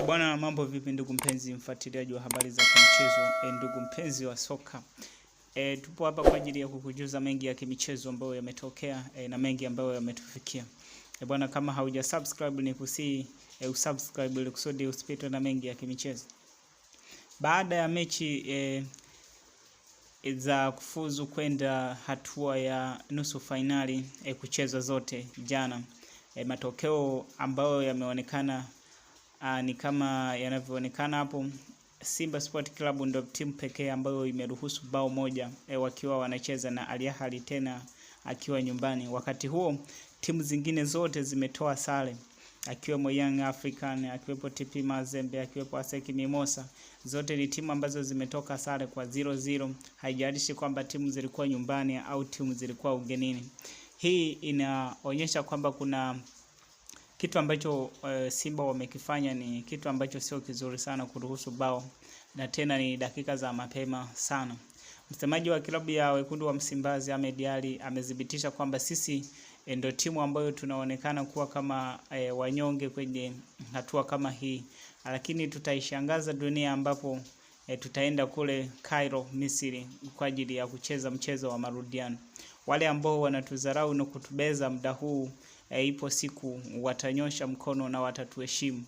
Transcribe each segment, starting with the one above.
Bwana, mambo vipi ndugu mpenzi mfuatiliaji wa habari za kimichezo, ndugu mpenzi wa soka. Tupo hapa kwa ajili ya kukujuza mengi ya kimichezo ambayo yametokea na mengi ambayo yametufikia. Bwana, kama hauja subscribe ni kusii usubscribe ili kusudi usipitwe na mengi ya kimichezo. Baada ya mechi za kufuzu kwenda hatua ya nusu finali kuchezwa zote jana, matokeo ambayo yameonekana ni kama yanavyoonekana hapo. Simba Sport Club ndio timu pekee ambayo imeruhusu bao moja wakiwa wanacheza na Al Ahly tena akiwa nyumbani. Wakati huo timu zingine zote zimetoa sare, akiwemo Young African, akiwepo TP Mazembe, akiwepo ASEC Mimosa. Zote ni timu ambazo zimetoka sare kwa 0-0. Haijalishi kwamba timu zilikuwa nyumbani au timu zilikuwa ugenini. Hii inaonyesha kwamba kuna kitu ambacho Simba wamekifanya ni kitu ambacho sio kizuri sana, kuruhusu bao na tena ni dakika za mapema sana. Msemaji wa klabu ya Wekundu wa Msimbazi Ahmed Ally amethibitisha kwamba sisi ndio timu ambayo tunaonekana kuwa kama wanyonge kwenye hatua kama hii, lakini tutaishangaza dunia ambapo tutaenda kule Cairo, Misri kwa ajili ya kucheza mchezo wa marudiano. Wale ambao wanatudharau na kutubeza muda huu, ipo siku watanyosha mkono na watatuheshimu.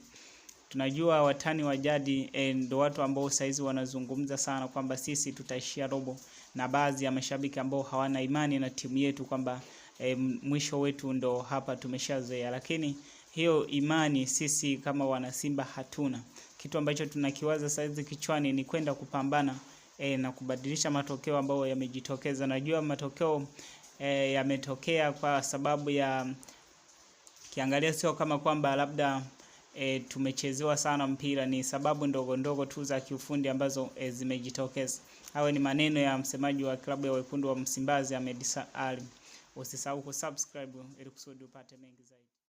Tunajua watani wa jadi ndio watu ambao saizi wanazungumza sana kwamba sisi tutaishia robo, na baadhi ya mashabiki ambao hawana imani na timu yetu kwamba mwisho wetu ndo hapa tumeshazoea. Lakini hiyo imani sisi kama wana Simba hatuna. Kitu ambacho tunakiwaza saizi kichwani ni kwenda kupambana na kubadilisha matokeo ambayo yamejitokeza. Najua matokeo yametokea kwa sababu ya kiangalia, sio kama kwamba labda tumechezewa sana mpira, ni sababu ndogo ndogo tu za kiufundi ambazo zimejitokeza. Hayo ni maneno ya msemaji wa klabu ya Wekundu wa Msimbazi Ahmed Ally. Usisahau kusubscribe ili kusudi upate mengi zaidi.